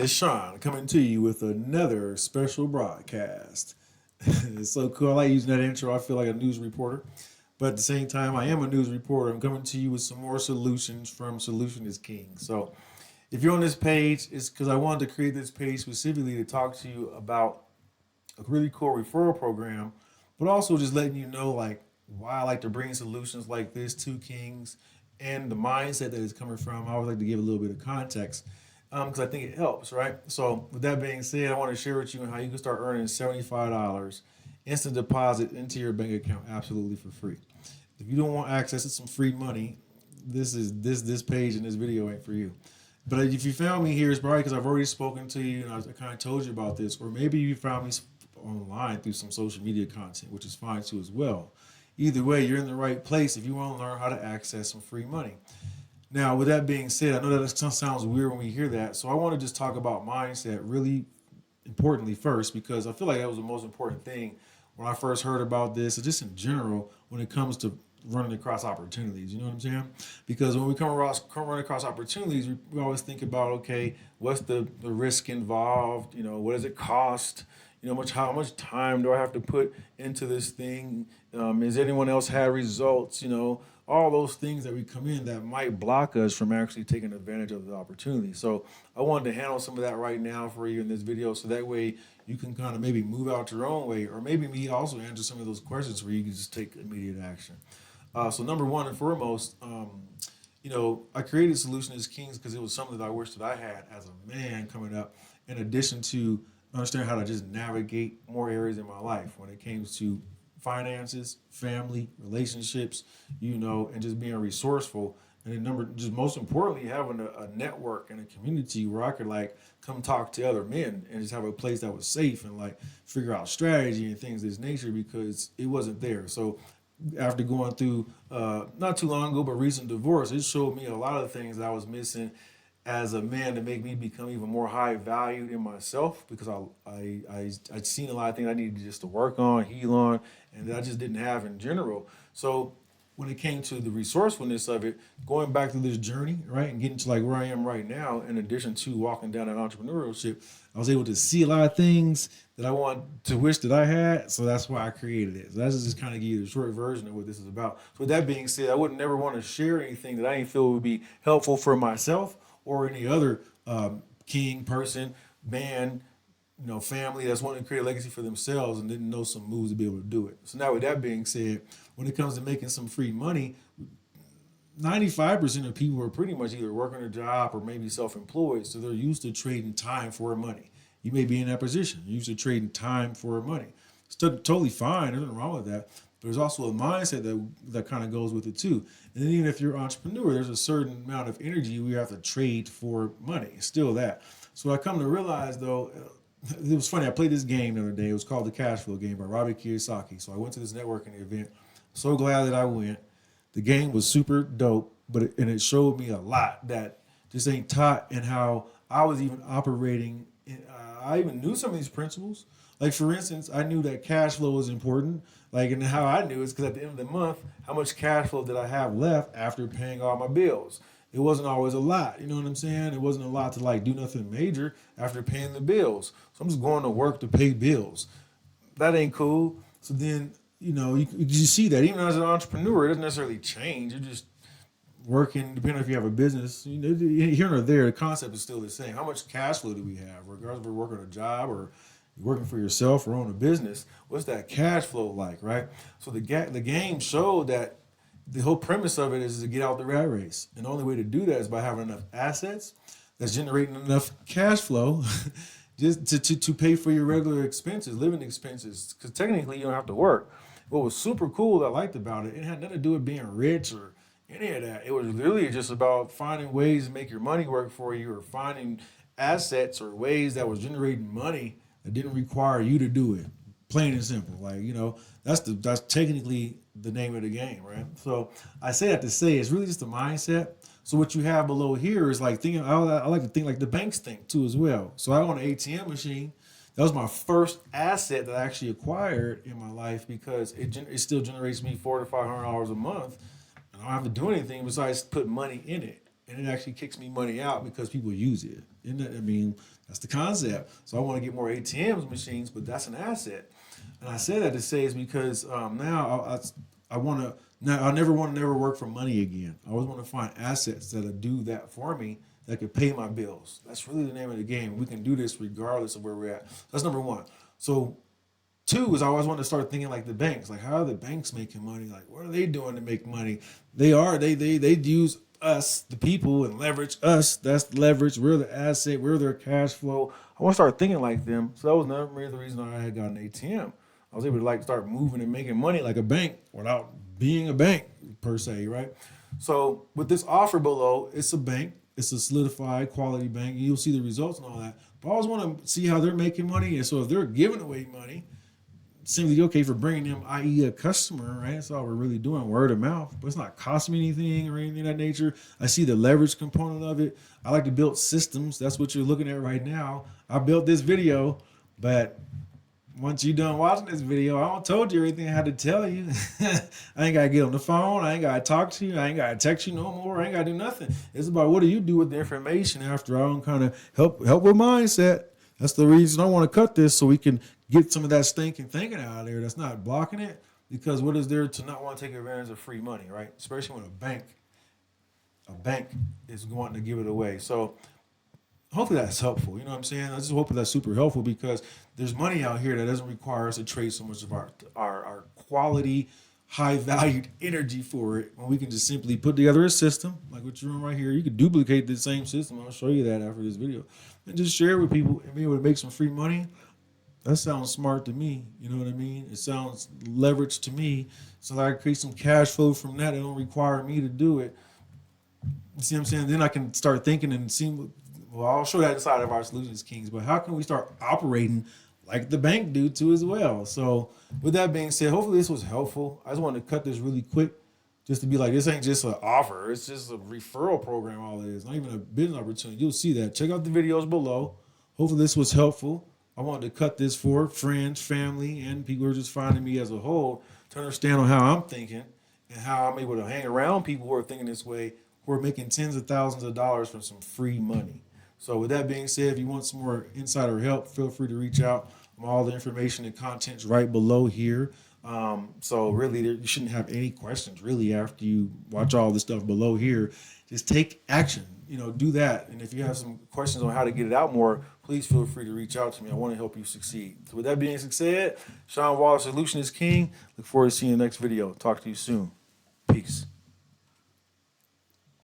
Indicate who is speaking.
Speaker 1: It's Sean coming to you with another special broadcast. It's so cool. I like using that intro. I feel like a news reporter. But at the same time, I am a news reporter. I'm coming to you with some more solutions from Solution is King. So if you're on this page, it's because I wanted to create this page specifically to talk to you about a really cool referral program, but also just letting you know like why I like to bring solutions like this to Kings and the mindset that it's coming from. I always like to give a little bit of context because I think it helps, right? So with that being said, I want to share with you how you can start earning $75 instant deposit into your bank account absolutely for free. If you don't want access to some free money, this page and this video ain't for you. But if you found me here, it's probably because I've already spoken to you and I kind of told you about this, or maybe you found me online through some social media content, which is fine too as well. Either way, you're in the right place if you want to learn how to access some free money. Now, with that being said, I know that it sounds weird when we hear that, so I want to just talk about mindset really importantly first because I feel like that was the most important thing when I first heard about this, and just in general when it comes to running across opportunities. You know what I'm saying? Because when we come run across opportunities, we always think about okay, what's the risk involved? You know, what does it cost? You know, how much time do I have to put into this thing? Is anyone else had results? You know, all those things that we come in that might block us from actually taking advantage of the opportunity. So I wanted to handle some of that right now for you in this video, so that way you can kind of maybe move out your own way, or maybe me also answer some of those questions where you can just take immediate action. So number one and foremost, I created Solution as Kings because it was something that I wish that I had as a man coming up, in addition to understand how to just navigate more areas in my life when it came to finances, family, relationships, and just being resourceful. And then just most importantly, having a network and a community where I could like come talk to other men and just have a place that was safe and like figure out strategy and things of this nature because it wasn't there. So after going through not too long ago, but recent divorce, it showed me a lot of things that I was missing as a man to make me become even more high valued in myself because I'd seen a lot of things I needed just to work on, heal on, and that I just didn't have in general. So when it came to the resourcefulness of it, going back through this journey, right, and getting to like where I am right now, in addition to walking down that entrepreneurship, I was able to see a lot of things that I want to wish that I had. So that's why I created it. So that's just kind of give you the short version of what this is about. So with that being said, I would never want to share anything that I didn't feel would be helpful for myself or any other king, person, man, family that's wanting to create a legacy for themselves and didn't know some moves to be able to do it. So now with that being said, when it comes to making some free money, 95% of people are pretty much either working a job or maybe self-employed. So they're used to trading time for money. You may be in that position. You're used to trading time for money. It's totally fine. There's nothing wrong with that. But there's also a mindset that kind of goes with it too. And then even if you're an entrepreneur, there's a certain amount of energy we have to trade for money. It's still that. So I come to realize though, it was funny. I played this game the other day. It was called the Cash Flow Game by Robbie Kiyosaki. So I went to this networking event. So glad that I went. The game was super dope, and it showed me a lot that just ain't taught, and how I was even operating. I even knew some of these principles. Like for instance, I knew that cash flow was important. Like, and how I knew is because at the end of the month, how much cash flow did I have left after paying all my bills? It wasn't always a lot. You know what I'm saying? It wasn't a lot to like do nothing major after paying the bills. So I'm just going to work to pay bills. That ain't cool. So then, you see that even as an entrepreneur, it doesn't necessarily change. You're just working, depending on if you have a business, here or there, the concept is still the same. How much cash flow do we have, regardless if we're working a job or you're working for yourself or own a business? What's that cash flow like, right? So the game showed that the whole premise of it is to get out the rat race, and the only way to do that is by having enough assets that's generating enough cash flow just to pay for your regular expenses, living expenses, because technically you don't have to work. What was super cool that I liked about it, it had nothing to do with being rich or any of that. It was really just about finding ways to make your money work for you, or finding assets or ways that was generating money that didn't require you to do it. Plain and simple. Like, that's technically the name of the game, right? So I say that to say it's really just a mindset. So what you have below here is like thinking. I like to think like the banks think too as well. So I own an ATM machine. That was my first asset that I actually acquired in my life because it still generates me $400 to $500 a month. I don't have to do anything besides put money in it, and it actually kicks me money out because people use it. And I mean, That's the concept. So I want to get more ATMs machines, but that's an asset. And I say that to say is because now I want to now I never want to never work for money again. I always want to find assets that'll do that for me that could pay my bills. That's really the name of the game. We can do this regardless of where we're at. That's number one. So two is I always want to start thinking like the banks. Like how are the banks making money? Like what are they doing to make money? They use us, the people, and leverage us. That's the leverage. We're the asset. We're their cash flow. I want to start thinking like them. So that was another the reason I had got an ATM. I was able to like start moving and making money like a bank without being a bank per se, right? So with this offer below, it's a bank. It's a solidified quality bank. And you'll see the results and all that. But I always want to see how they're making money. And so if they're giving away money, simply okay for bringing them, i.e., a customer, right? That's all we're really doing, word of mouth. But it's not costing me anything or anything of that nature. I see the leverage component of it. I like to build systems. That's what you're looking at right now. I built this video, but once you're done watching this video, I told you everything I had to tell you. I ain't gotta get on the phone. I ain't gotta talk to you. I ain't gotta text you no more. I ain't gotta do nothing. It's about what do you do with the information after I don't kind of help with mindset. That's the reason I want to cut this so we can get some of that stinking thinking out of there that's not blocking it. Because what is there to not want to take advantage of free money, right? Especially when a bank is going to give it away. So hopefully that's helpful. You know what I'm saying? I just hope that's super helpful because there's money out here that doesn't require us to trade so much of our quality, high valued energy for it. When we can just simply put together a system like what you're doing right here. You can duplicate the same system. I'll show you that after this video, and just share it with people and be able to make some free money. That sounds smart to me. You know what I mean? It sounds leveraged to me. So that I can create some cash flow from that. It don't require me to do it. You see what I'm saying? Then I can start thinking and seeing. Well, I'll show that inside of our Solutions Kings. But how can we start operating like the bank do too as well? So with that being said, hopefully this was helpful. I just wanted to cut this really quick just to be like, this ain't just an offer. It's just a referral program, all it is. Not even a business opportunity. You'll see that. Check out the videos below. Hopefully this was helpful. I wanted to cut this for friends, family, and people who are just finding me as a whole to understand on how I'm thinking and how I'm able to hang around people who are thinking this way, who are making tens of thousands of dollars from some free money. So with that being said, if you want some more insider help, feel free to reach out. All the information and content's right below here. So really, you shouldn't have any questions really after you watch all the stuff below here. Just take action. Do that. And if you have some questions on how to get it out more, please feel free to reach out to me. I want to help you succeed. So with that being said, Sean Wallace, Solution is King. Look forward to seeing you in the next video. Talk to you soon. Peace.